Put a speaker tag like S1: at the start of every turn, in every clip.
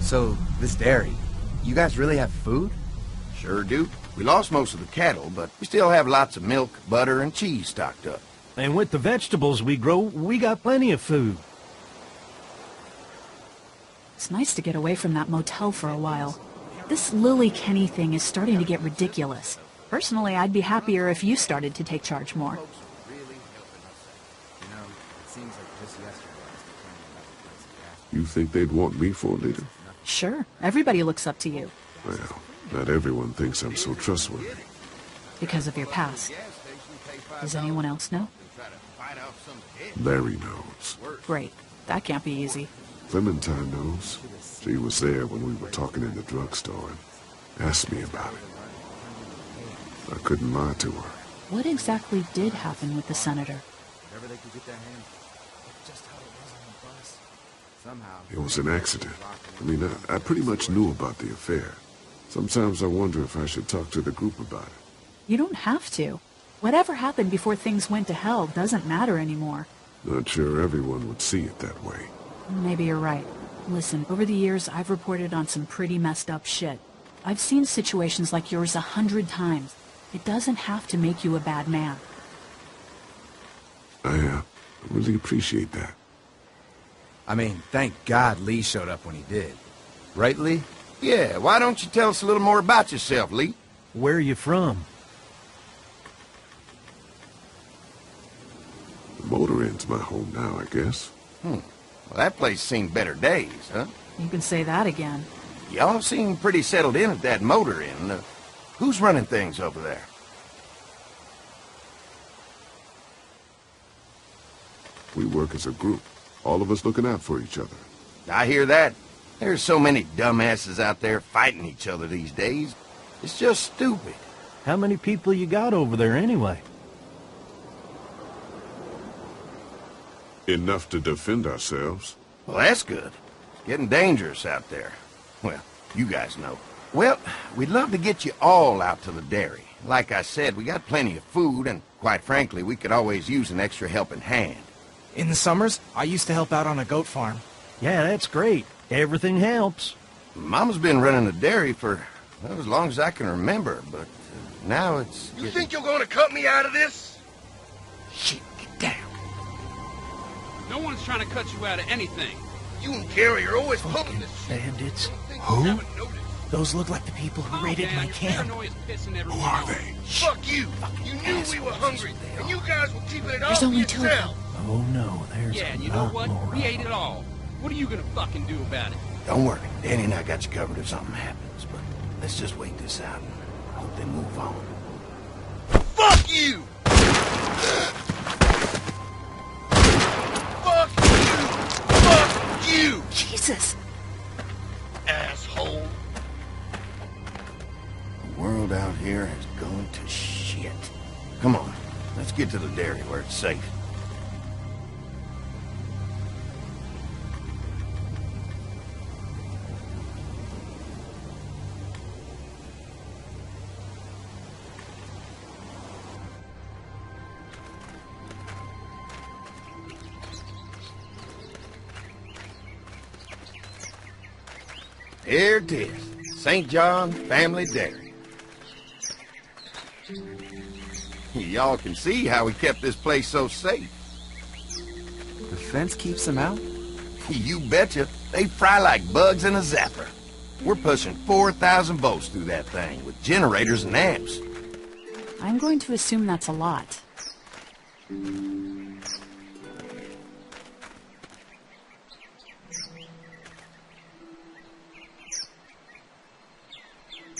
S1: So, this dairy, you guys really have food?
S2: Sure do. We lost most of the cattle, but we still have lots of milk, butter, and cheese stocked up.
S3: And with the vegetables we grow, we got plenty of food.
S4: It's nice to get away from that motel for a while. This Lily Kenny thing is starting to get ridiculous. Personally, I'd be happier if you started to take charge more.
S5: You think they'd want me for a leader?
S4: Sure, everybody looks up to you.
S5: Well, not everyone thinks I'm so trustworthy.
S4: Because of your past. Does anyone else know?
S5: Larry knows.
S4: Great. That can't be easy.
S5: Clementine knows. She was there when we were talking in the drugstore and asked me about it. I couldn't lie to her.
S4: What exactly did happen with the senator?
S5: It was an accident. I mean, I pretty much knew about the affair. Sometimes I wonder if I should talk to the group about it.
S4: You don't have to. Whatever happened before things went to hell doesn't matter anymore.
S5: Not sure everyone would see it that way.
S4: Maybe you're right. Listen, over the years, I've reported on some pretty messed up shit. I've seen situations like yours 100 times. It doesn't have to make you a bad man.
S5: I really appreciate that.
S1: I mean, thank God Lee showed up when he did. Right, Lee?
S2: Yeah, why don't you tell us a little more about yourself, Lee?
S3: Where are you from?
S5: The motor inn's my home now, I guess.
S2: Well, that place seen better days, huh?
S4: You can say that again.
S2: Y'all seem pretty settled in at that motor inn. Who's running things over there?
S5: We work as a group. All of us looking out for each other.
S2: I hear that. There's so many dumbasses out there fighting each other these days. It's just stupid.
S3: How many people you got over there anyway?
S5: Enough to defend ourselves.
S2: Well, that's good. It's getting dangerous out there. Well, you guys know. Well, we'd love to get you all out to the dairy. Like I said, we got plenty of food, and quite frankly, we could always use an extra helping hand.
S6: In the summers, I used to help out on a goat farm.
S3: Yeah, that's great. Everything helps.
S2: Mama's been running the dairy for, well, as long as I can remember, but now it's...
S7: You think you're gonna cut me out of this?
S2: Shit, get down.
S8: No one's trying to cut you out of anything.
S7: You and Gary are always pulling this shit.
S3: Bandits.
S7: Who?
S6: Those look like the people who raided my camp.
S5: Who are they?
S7: Fuck you! You knew we were hungry, and you guys were keeping it all
S4: There's
S7: for
S4: only 2 of them.
S7: yourself.
S3: Oh no, there's
S8: Yeah, and you
S3: a
S8: know
S3: lot
S8: what?
S3: more
S8: We
S3: of
S8: ate it all. What are you gonna fucking do about it?
S2: Don't worry, Danny and I got you covered if something happens, but let's just wait this out and hope they move on.
S7: Fuck you! Fuck you! Fuck you!
S4: Jesus!
S7: Asshole!
S2: The world out here has gone to shit. Come on, let's get to the dairy where it's safe. Here it is, St. John Family Dairy. Y'all can see how we kept this place so safe.
S1: The fence keeps them out?
S2: You betcha. They fry like bugs in a zapper. We're pushing 4,000 volts through that thing with generators and amps.
S4: I'm going to assume that's a lot.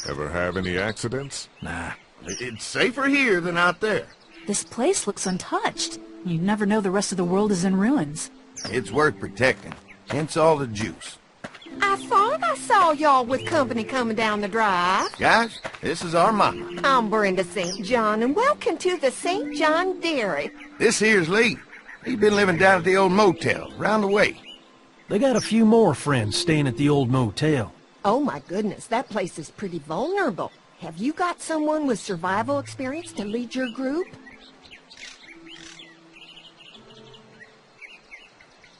S5: Ever have any accidents?
S2: Nah, it's safer here than out there.
S4: This place looks untouched. You never know the rest of the world is in ruins.
S2: It's worth protecting, hence all the juice.
S9: I thought I saw y'all with company coming down the drive.
S2: Guys, this is our mama.
S9: I'm Brenda St. John, and welcome to the St. John Dairy.
S2: This here's Lee. He's been living down at the old motel, round the way.
S3: They got a few more friends staying at the old motel.
S9: Oh my goodness, that place is pretty vulnerable. Have you got someone with survival experience to lead your group?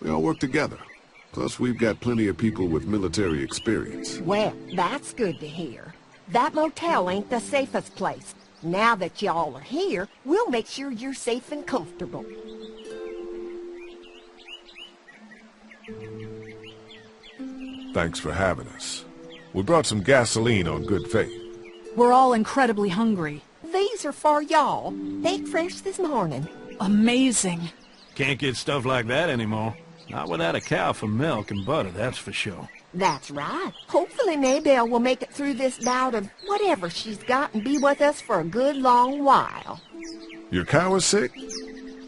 S5: We all work together. Plus, we've got plenty of people with military experience.
S9: Well, that's good to hear. That motel ain't the safest place. Now that y'all are here, we'll make sure you're safe and comfortable.
S5: Thanks for having us. We brought some gasoline on good faith.
S4: We're all incredibly hungry.
S9: These are for y'all. Baked fresh this morning.
S4: Amazing.
S3: Can't get stuff like that anymore. Not without a cow for milk and butter, that's for sure.
S9: That's right. Hopefully Maybelle will make it through this bout of whatever she's got and be with us for a good long while.
S5: Your cow is sick?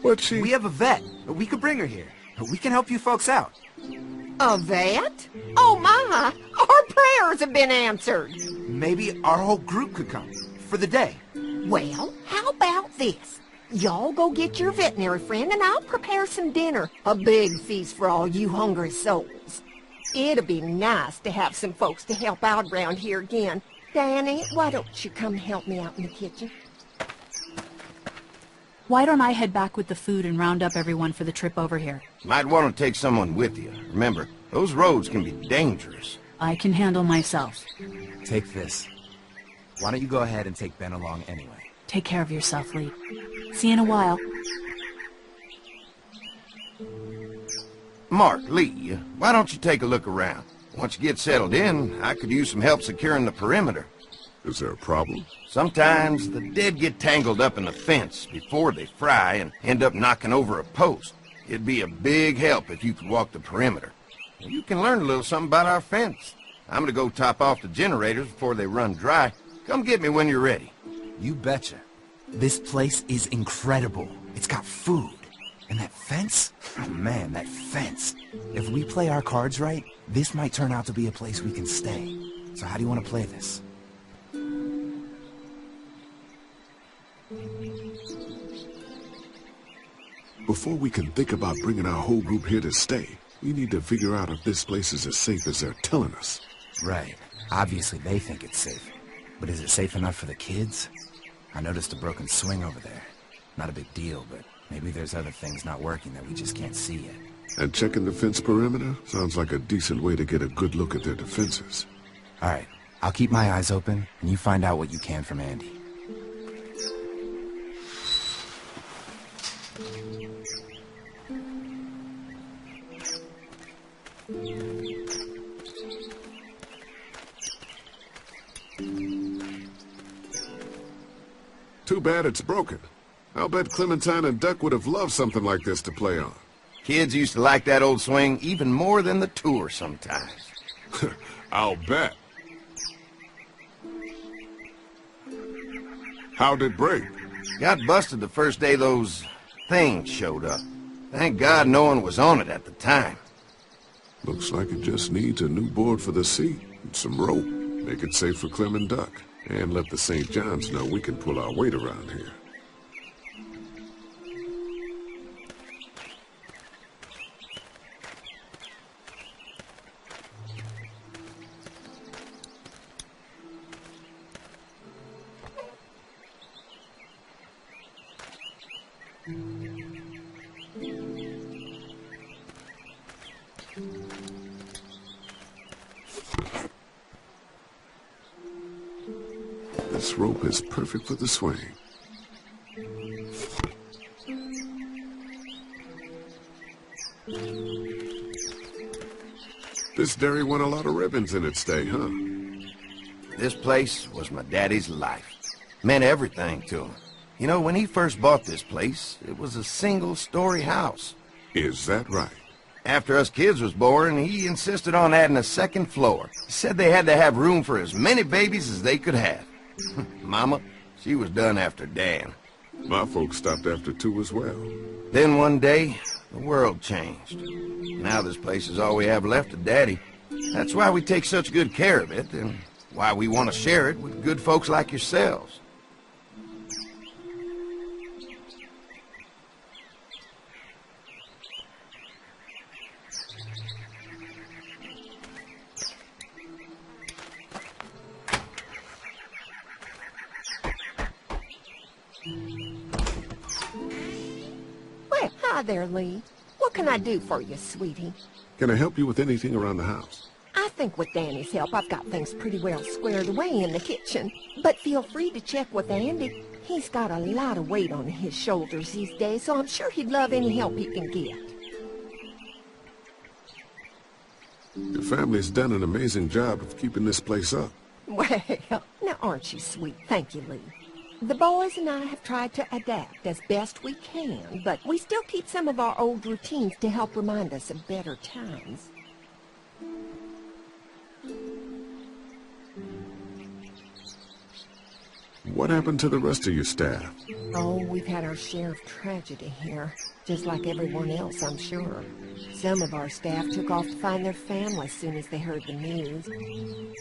S5: What's she...
S1: We have a vet. We could bring her here. We can help you folks out.
S9: A vet? Oh my! Our prayers have been answered.
S1: Maybe our whole group could come. For the day.
S9: Well, how about this? Y'all go get your veterinary friend and I'll prepare some dinner. A big feast for all you hungry souls. It'll be nice to have some folks to help out around here again. Danny, why don't you come help me out in the kitchen?
S4: Why don't I head back with the food and round up everyone for the trip over here?
S2: Might want to take someone with you. Remember, those roads can be dangerous.
S4: I can handle myself.
S1: Take this. Why don't you go ahead and take Ben along anyway?
S4: Take care of yourself, Lee. See you in a while.
S2: Mark, Lee, why don't you take a look around? Once you get settled in, I could use some help securing the perimeter.
S5: Is there a problem?
S2: Sometimes the dead get tangled up in the fence before they fry and end up knocking over a post. It'd be a big help if you could walk the perimeter. You can learn a little something about our fence. I'm gonna go top off the generators before they run dry. Come get me when you're ready.
S1: You betcha. This place is incredible. It's got food. And that fence? Oh man, that fence. If we play our cards right, this might turn out to be a place we can stay. So how do you want to play this?
S5: Before we can think about bringing our whole group here to stay, we need to figure out if this place is as safe as they're telling us.
S1: Right. Obviously they think it's safe. But is it safe enough for the kids? I noticed a broken swing over there. Not a big deal, but maybe there's other things not working that we just can't see yet.
S5: And checking the fence perimeter sounds like a decent way to get a good look at their defenses.
S1: All right. I'll keep my eyes open, and you find out what you can from Andy.
S5: Too bad it's broken. I'll bet Clementine and Duck would have loved something like this to play on.
S2: Kids used to like that old swing even more than the tour sometimes.
S5: I'll bet. How'd it break?
S2: Got busted the first day those things showed up. Thank God no one was on it at the time.
S5: Looks like it just needs a new board for the seat and some rope. Make it safe for Clem and Duck. And let the St. John's know we can pull our weight around here. This rope is perfect for the swing. This dairy won a lot of ribbons in its day, huh?
S2: This place was my daddy's life. Meant everything to him. You know, when he first bought this place, it was a single-story house.
S5: Is that right?
S2: After us kids was born, he insisted on adding a second floor. He said they had to have room for as many babies as they could have. Mama, she was done after Dan.
S5: My folks stopped after 2 as well.
S2: Then one day, the world changed. Now this place is all we have left of Daddy. That's why we take such good care of it, and why we want to share it with good folks like yourselves.
S9: Well, hi there, Lee. What can I do for you, sweetie?
S5: Can I help you with anything around the house?
S9: I think with Danny's help, I've got things pretty well squared away in the kitchen. But feel free to check with Andy. He's got a lot of weight on his shoulders these days, so I'm sure he'd love any help he can get.
S5: Your family's done an amazing job of keeping this place up.
S9: Well, now aren't you sweet? Thank you, Lee. The boys and I have tried to adapt as best we can, but we still keep some of our old routines to help remind us of better times.
S5: What happened to the rest of your staff?
S9: Oh, we've had our share of tragedy here, just like everyone else, I'm sure. Some of our staff took off to find their family as soon as they heard the news.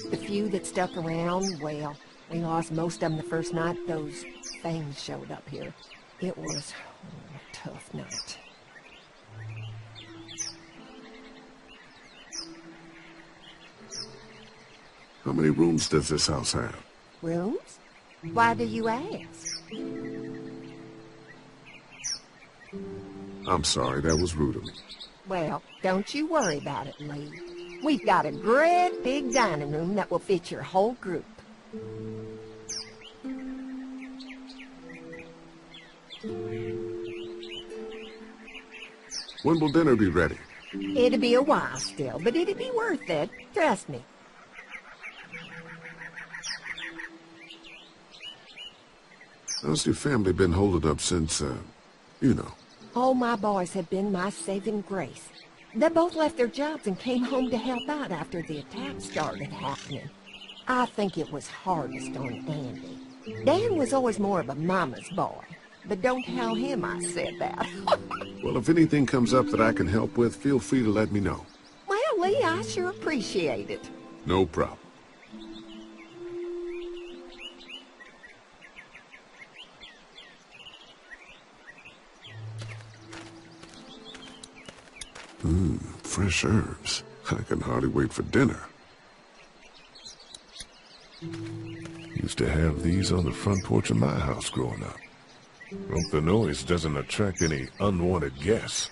S9: The few that stuck around, well, we lost most of them the first night those things showed up here. It was a tough night.
S5: How many rooms does this house have?
S9: Rooms? Why do you ask?
S5: I'm sorry, that was rude of me.
S9: Well, don't you worry about it, Lee. We've got a great big dining room that will fit your whole group.
S5: When will dinner be ready?
S9: It'll be a while still, but it'll be worth it. Trust me.
S5: How's your family been holding up since, you know?
S9: All my boys have been my saving grace. They both left their jobs and came home to help out after the attack started happening. I think it was hardest on Andy. Dan was always more of a mama's boy, but don't tell him I said that.
S5: Well, if anything comes up that I can help with, feel free to let me know.
S9: Well, Lee, I sure appreciate it.
S5: No problem. Fresh herbs. I can hardly wait for dinner. Used to have these on the front porch of my house growing up. Hope the noise doesn't attract any unwanted guests.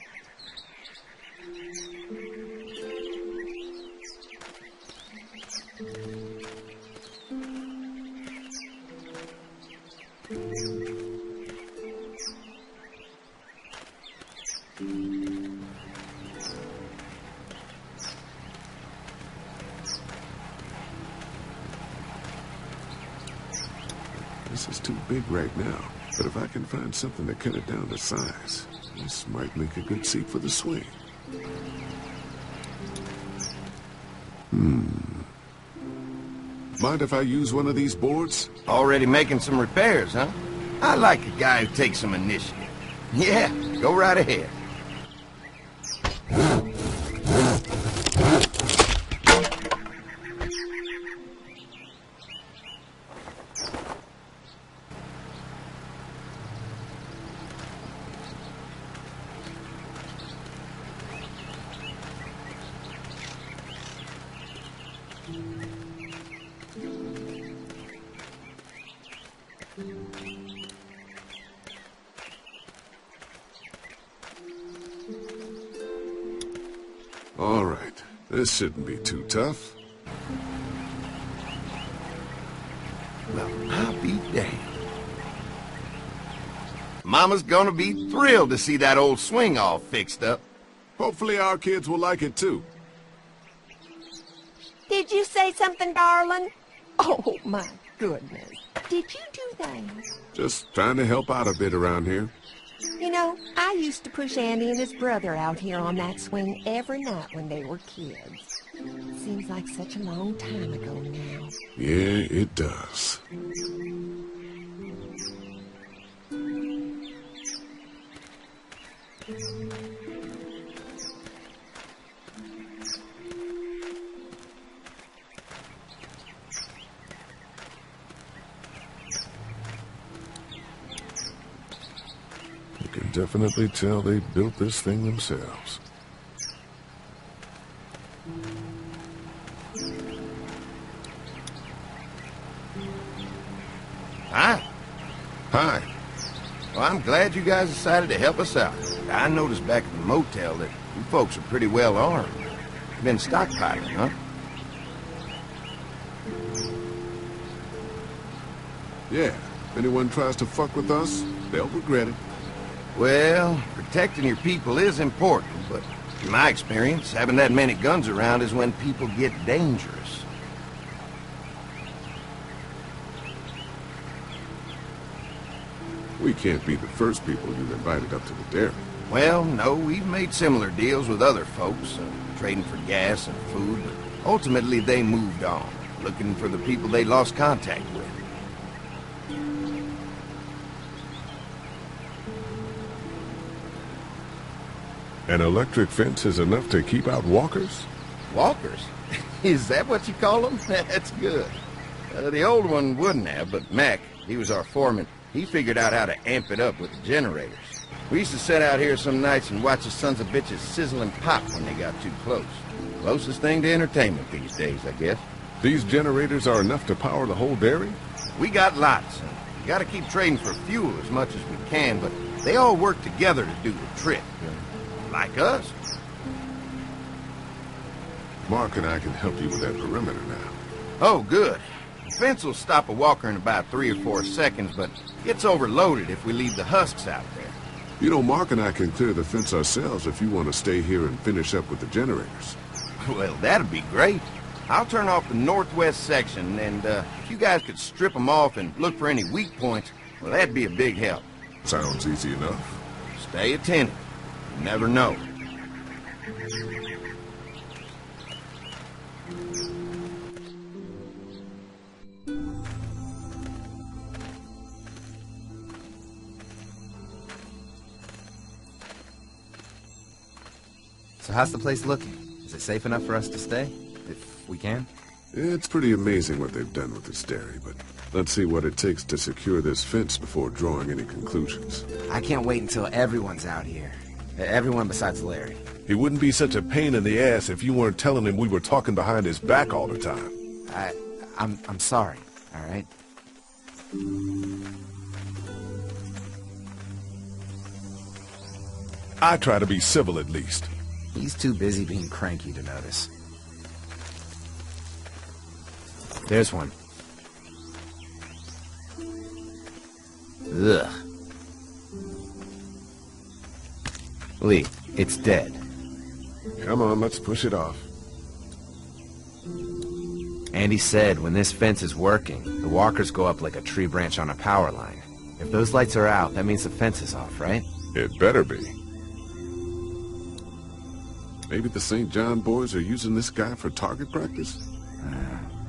S5: This is too big right now, but if I can find something to cut it down to size, this might make a good seat for the swing. Mind if I use one of these boards?
S2: Already making some repairs, huh? I like a guy who takes some initiative. Yeah, go right ahead.
S5: All right, this shouldn't be too tough.
S2: Well, I'll be damned. Mama's gonna be thrilled to see that old swing all fixed up.
S5: Hopefully our kids will like it too.
S9: Did you say something, darling? Oh, my goodness. Did you do that?
S5: Just trying to help out a bit around here.
S9: You know, I used to push Andy and his brother out here on that swing every night when they were kids. Seems like such a long time ago now.
S5: Yeah, it does. You can definitely tell they built this thing themselves.
S2: Hi.
S5: Hi.
S2: Well, I'm glad you guys decided to help us out. I noticed back at the motel that you folks are pretty well armed. You've been stockpiling, huh?
S5: Yeah, if anyone tries to fuck with us, they'll regret it.
S2: Well, protecting your people is important, but in my experience, having that many guns around is when people get dangerous.
S5: We can't be the first people you've invited up to the dairy.
S2: Well, no, we've made similar deals with other folks, trading for gas and food, but ultimately they moved on, looking for the people they lost contact with.
S5: An electric fence is enough to keep out walkers?
S2: Walkers? Is that what you call them? That's good. The old one wouldn't have, but Mac, he was our foreman. He figured out how to amp it up with the generators. We used to sit out here some nights and watch the sons of bitches sizzle and pop when they got too close. Closest thing to entertainment these days, I guess.
S5: These generators are enough to power the whole dairy?
S2: We got lots, and we gotta keep trading for fuel as much as we can, but they all work together to do the trick. Like us.
S5: Mark and I can help you with that perimeter now.
S2: Oh, good. The fence will stop a walker in about 3 or 4 seconds, but it's overloaded if we leave the husks out there.
S5: You know, Mark and I can clear the fence ourselves if you want to stay here and finish up with the generators.
S2: Well, that'd be great. I'll turn off the northwest section, and if you guys could strip them off and look for any weak points, well, that'd be a big help.
S5: Sounds easy enough.
S2: Stay attentive. You never know.
S1: So how's the place looking? Is it safe enough for us to stay? If we can?
S5: It's pretty amazing what they've done with this dairy, but let's see what it takes to secure this fence before drawing any conclusions.
S1: I can't wait until everyone's out here. Everyone besides Larry.
S10: He wouldn't be such a pain in the ass if you weren't telling him we were talking behind his back all the time.
S1: I'm sorry, all right?
S10: I try to be civil at least.
S1: He's too busy being cranky to notice. There's one. Ugh. Lee, it's dead.
S5: Come on, let's push it off.
S1: Andy said when this fence is working, the walkers go up like a tree branch on a power line. If those lights are out, that means the fence is off, right?
S5: It better be. Maybe the St. John boys are using this guy for target practice?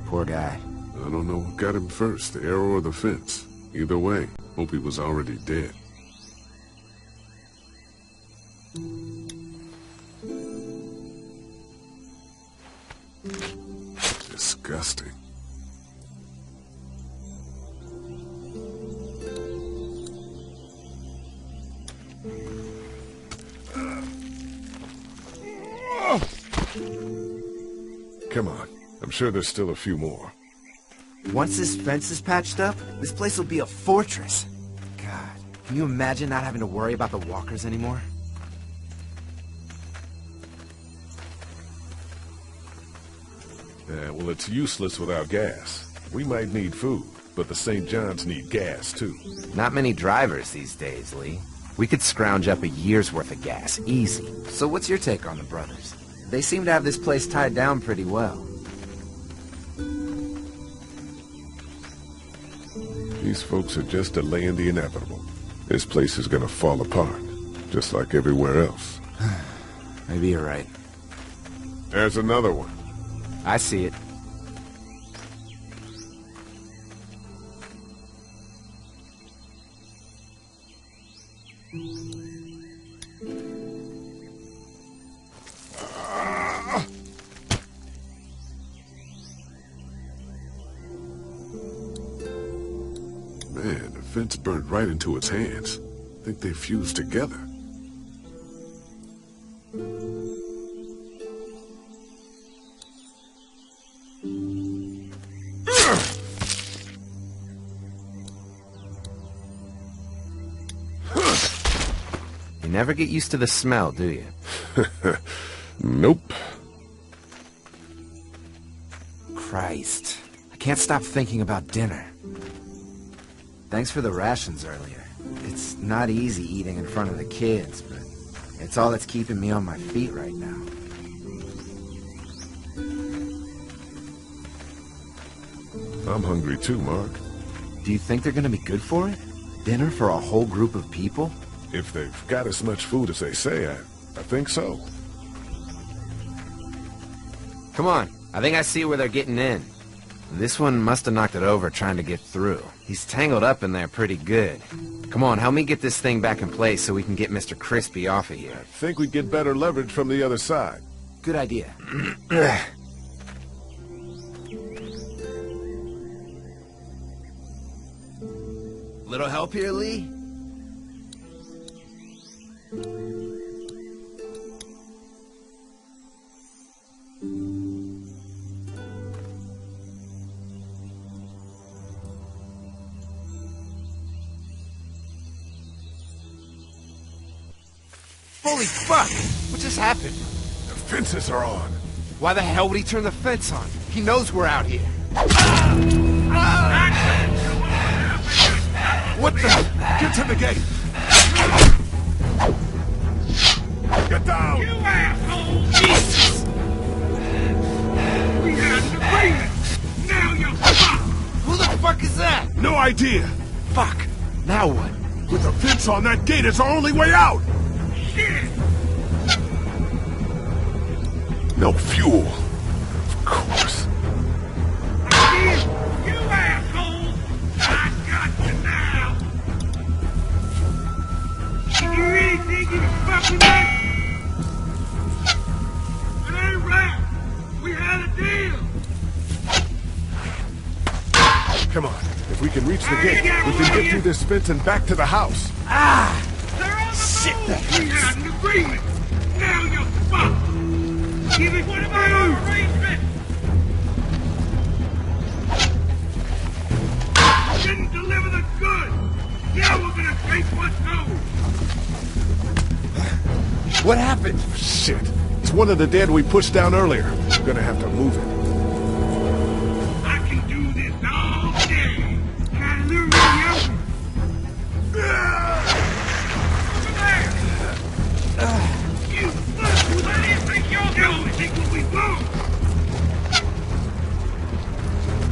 S1: Poor guy.
S5: I don't know what got him first, the arrow or the fence. Either way, hope he was already dead. Disgusting.
S10: Come on. I'm sure there's still a few more.
S1: Once this fence is patched up, this place will be a fortress. God, can you imagine not having to worry about the walkers anymore?
S10: Yeah, well, it's useless without gas. We might need food, but the St. John's need gas, too.
S1: Not many drivers these days, Lee. We could scrounge up a year's worth of gas, easy. So what's your take on the brothers? They seem to have this place tied down pretty well.
S5: These folks are just delaying the inevitable. This place is gonna fall apart, just like everywhere else.
S1: Maybe you're right.
S5: There's another one.
S1: I see it.
S5: Man, the fence burned right into its hands. I think they fused together.
S1: You
S11: never get used to the smell, do you?
S5: Nope.
S1: Christ. I can't stop thinking about dinner. Thanks for the rations earlier. It's not easy eating in front of the kids, but it's all that's keeping me on my feet right now.
S5: I'm hungry too, Mark.
S1: Do you think they're gonna be good for it? Dinner for a whole group of people?
S5: If they've got as much food as they say, I think so.
S11: Come on, I think I see where they're getting in. This one must have knocked it over trying to get through. He's tangled up in there pretty good. Come on, help me get this thing back in place so we can get Mr. Crispy off of here.
S5: I think we'd get better leverage from the other side.
S1: Good idea. Little help here, Lee?
S2: Holy fuck! What just happened?
S5: The fences are on.
S2: Why the hell would he turn the fence on? He knows we're out here.
S5: What the? Get to the gate! Get down!
S7: You asshole! Jesus! We had an agreement! Now you're fucked!
S2: Who the fuck is that?
S5: No idea!
S2: Fuck! Now what?
S5: With the fence on that gate, it's our only way out!
S7: Shit!
S5: No fuel. Of course.
S7: You asshole! I got you now! Did you really think you could fuck with us? It ain't right! We had a deal!
S5: Come on. If we can reach the gate, we can get through this fence and back to the house.
S7: Ah! Shit, that hurts. We had an agreement! Now you're fucked! Give it one of my own arrangement! Didn't deliver the goods! Now we're gonna take what's owed!
S2: What happened?
S5: Shit. It's one of the dead we pushed down earlier. We're gonna have to move it.
S7: I can do this all day! Hallelujah! Over there! You fuck! Where do you think you're going? Think what we want!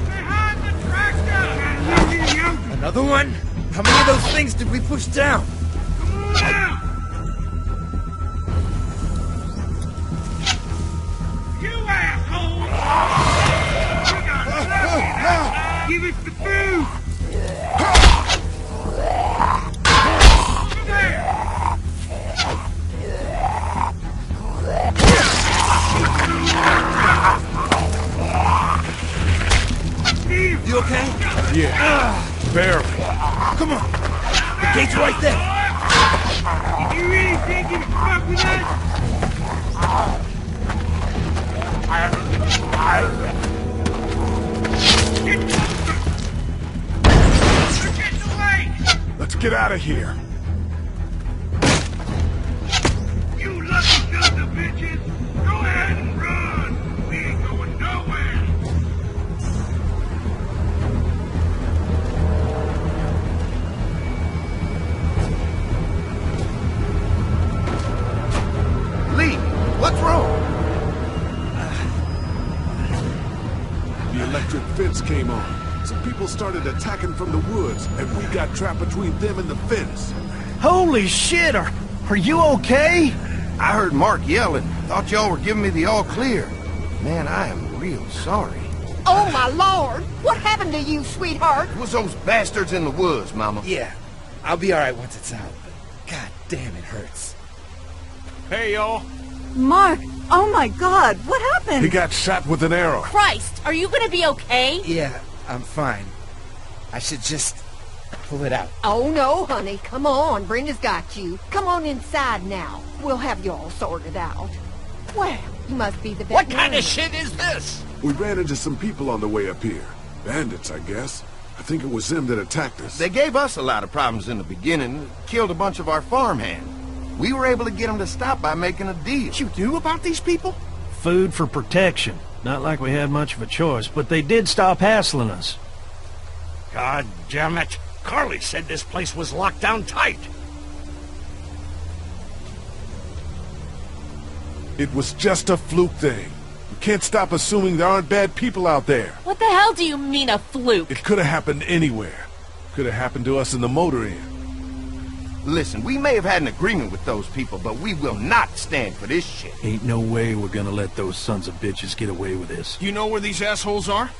S7: Behind the tractor! Hallelujah!
S2: Another one? How many of those things did we push down?
S7: Come on out! You asshole! We got lucky! Give us the food! Over there!
S2: You okay?
S5: Yeah. Barely.
S2: Come on. The gate's right there.
S7: You really think you can fuck with us? Get closer! They're getting away!
S5: Let's get out of here.
S7: You lucky sons of bitches! Go ahead and run! We ain't going nowhere!
S2: Lee, what's wrong?
S5: The electric fence came on. Some people started attacking from the woods, and we got trapped between them and the fence.
S6: Holy shit, are you okay?
S2: I heard Mark yelling. Thought y'all were giving me the all clear. Man, I am real sorry.
S9: Oh, my Lord! What happened to you, sweetheart?
S2: It was those bastards in the woods, Mama.
S6: Yeah, I'll be alright once it's out, but god damn, it hurts.
S3: Hey, y'all.
S12: Mark! Oh my god, what happened?
S5: He got shot with an arrow.
S12: Christ, are you gonna be okay?
S6: Yeah, I'm fine. I should just pull it out.
S9: Oh, no, honey. Come on. Brenda's got you. Come on inside now. We'll have you all sorted out. Well, you must be the best.
S7: What kind of shit is this?
S5: We ran into some people on the way up here. Bandits, I guess. I think it was them that attacked us.
S2: They gave us a lot of problems in the beginning. Killed a bunch of our farmhands. We were able to get them to stop by making a deal.
S6: You knew about these people?
S3: Food for protection. Not like we had much of a choice, but they did stop hassling us.
S7: God damn it. Carly said this place was locked down tight.
S5: It was just a fluke thing. You can't stop assuming there aren't bad people out there.
S12: What the hell do you mean a fluke?
S5: It could have happened anywhere. Could have happened to us in the motor inn.
S2: Listen, we may have had an agreement with those people, but we will not stand for this shit.
S3: Ain't no way we're gonna let those sons of bitches get away with this.
S6: You know where these assholes are?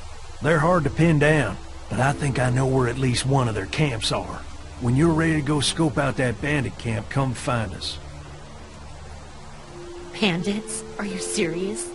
S3: They're hard to pin down, but I think I know where at least one of their camps are. When you're ready to go scope out that bandit camp, come find us.
S12: Bandits? Are you serious?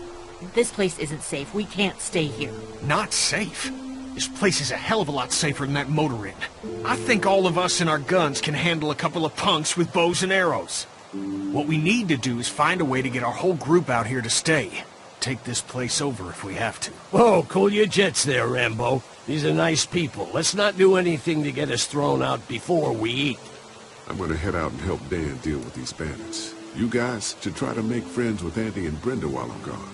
S12: This place isn't safe. We can't stay here.
S6: Not safe? This place is a hell of a lot safer than that motor inn. I think all of us and our guns can handle a couple of punks with bows and arrows. What we need to do is find a way to get our whole group out here to stay. Take this place over if we have to.
S7: Whoa, cool your jets there, Rambo. These are nice people. Let's not do anything to get us thrown out before we eat.
S5: I'm gonna head out and help Dan deal with these bandits. You guys should try to make friends with Andy and Brenda while I'm gone.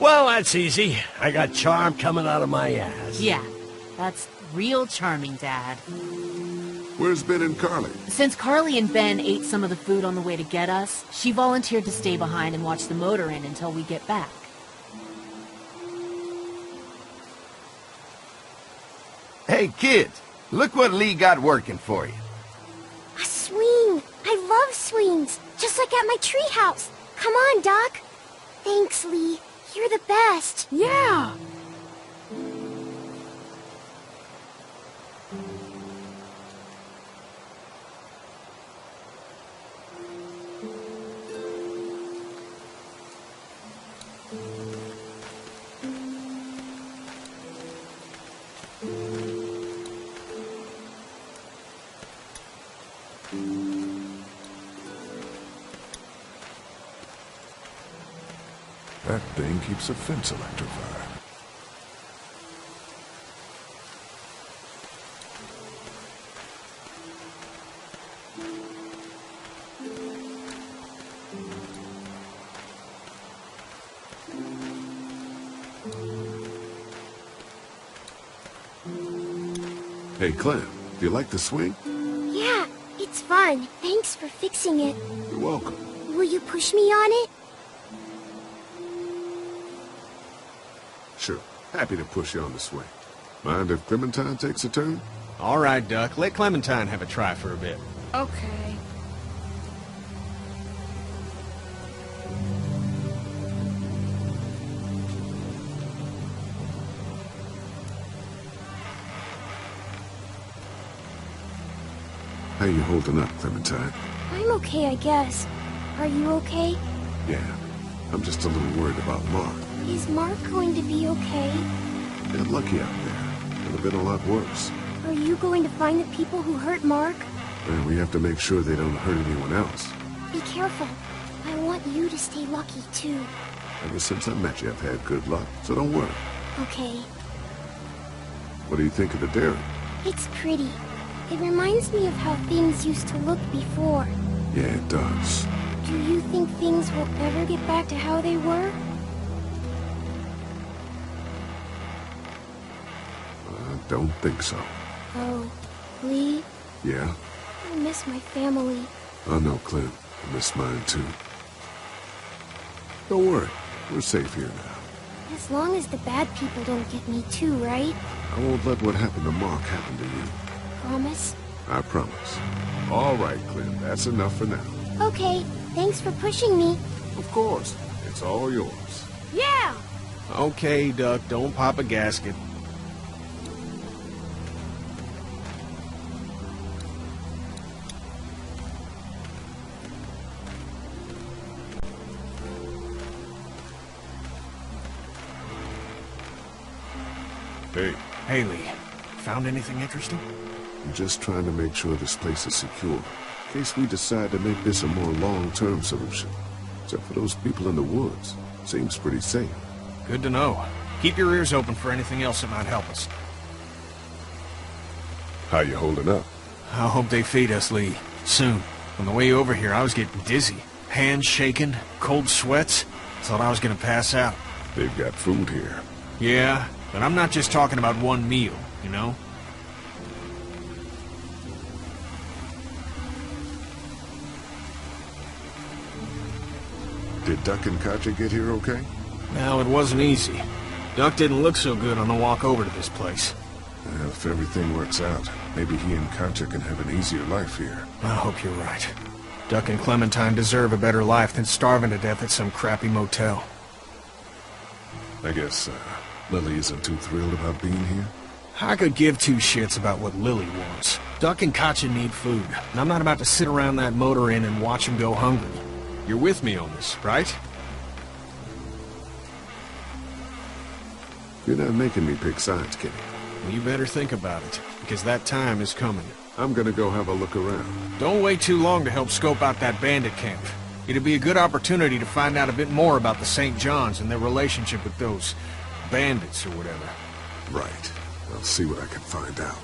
S7: Well, that's easy. I got charm coming out of my ass.
S12: Yeah, that's real charming, Dad.
S5: Where's Ben and Carly?
S12: Since Carly and Ben ate some of the food on the way to get us, she volunteered to stay behind and watch the motor inn until we get back.
S2: Hey, kids, look what Lee got working for you.
S13: A swing! I love swings! Just like at my treehouse! Come on, Doc! Thanks, Lee. You're the best.
S12: Yeah!
S5: That thing keeps a fence electrified. Hey, Clem, do you like the swing?
S13: Yeah, it's fun. Thanks for fixing it.
S5: You're welcome.
S13: Will you push me on it?
S5: Sure. Happy to push you on the swing. Mind if Clementine takes a turn?
S6: All right, Duck. Let Clementine have a try for a bit.
S12: Okay.
S5: How you holding up, Clementine?
S13: I'm okay, I guess. Are you okay?
S5: Yeah. I'm just a little worried about Mark.
S13: Is Mark going to be okay?
S5: They're lucky out there. Could have been a lot worse.
S13: Are you going to find the people who hurt Mark?
S5: And we have to make sure they don't hurt anyone else.
S13: Be careful. I want you to stay lucky, too.
S5: Ever since I met you, I've had good luck, so don't worry.
S13: Okay.
S5: What do you think of the dairy?
S13: It's pretty. It reminds me of how things used to look before.
S5: Yeah, it does.
S13: Do you think things will ever get back to how they were?
S5: I don't think so.
S13: Oh, Lee?
S5: Yeah?
S13: I miss my family.
S5: I know, Clem. I miss mine, too. Don't worry. We're safe here now.
S13: As long as the bad people don't get me too, right?
S5: I won't let what happened to Mark happen to you.
S13: Promise?
S5: I promise. All right, Clem. That's enough for now.
S13: Okay. Thanks for pushing me.
S5: Of course. It's all yours.
S13: Yeah!
S6: Okay, Duck. Don't pop a gasket.
S5: Hey.
S6: Haley, found anything interesting?
S5: I'm just trying to make sure this place is secure, in case we decide to make this a more long-term solution. Except for those people in the woods. Seems pretty safe.
S6: Good to know. Keep your ears open for anything else that might help us.
S5: How you holding up?
S6: I hope they feed us, Lee. Soon. On the way over here, I was getting dizzy. Hands shaking, cold sweats. Thought I was gonna pass out.
S5: They've got food here.
S6: Yeah, but I'm not just talking about one meal, you know?
S5: Did Duck and Katja get here okay?
S6: No, it wasn't easy. Duck didn't look so good on the walk over to this place.
S5: Well, if everything works out, maybe he and Katja can have an easier life here.
S6: I hope you're right. Duck and Clementine deserve a better life than starving to death at some crappy motel.
S5: I guess, Lily isn't too thrilled about being here?
S6: I could give two shits about what Lily wants. Duck and Katja need food, and I'm not about to sit around that motor inn and watch them go hungry. You're with me on this, right?
S5: You're not making me pick sides, Kenny.
S6: Well, you better think about it, because that time is coming.
S5: I'm gonna go have a look around.
S6: Don't wait too long to help scope out that bandit camp. It'd be a good opportunity to find out a bit more about the St. John's and their relationship with those bandits or whatever.
S5: Right. I'll see what I can find out.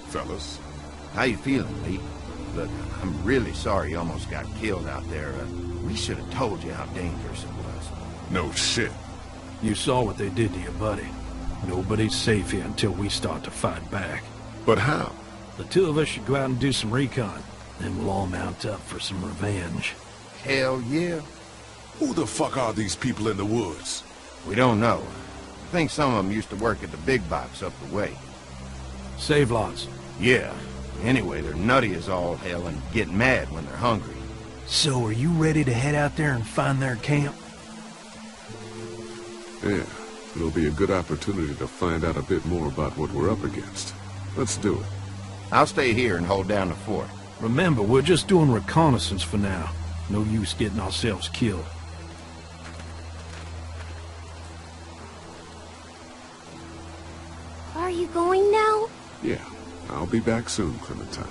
S5: Fellas.
S2: How you feeling, Lee? Look, I'm really sorry you almost got killed out there. We should have told you how dangerous it was.
S5: No shit.
S3: You saw what they did to your buddy. Nobody's safe here until we start to fight back.
S5: But how?
S3: The two of us should go out and do some recon. Then we'll all mount up for some revenge.
S2: Hell yeah.
S5: Who the fuck are these people in the woods?
S2: We don't know. I think some of them used to work at the big box up the way.
S3: Save lots.
S2: Yeah. Anyway, they're nutty as all hell and get mad when they're hungry.
S3: So are you ready to head out there and find their camp?
S5: Yeah. It'll be a good opportunity to find out a bit more about what we're up against. Let's do it.
S2: I'll stay here and hold down the fort.
S3: Remember, we're just doing reconnaissance for now. No use getting ourselves killed.
S13: Are you going now?
S5: Yeah. I'll be back soon, Clementine.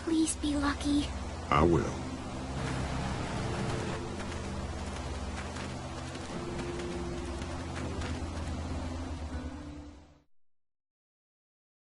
S13: Please be lucky.
S5: I will.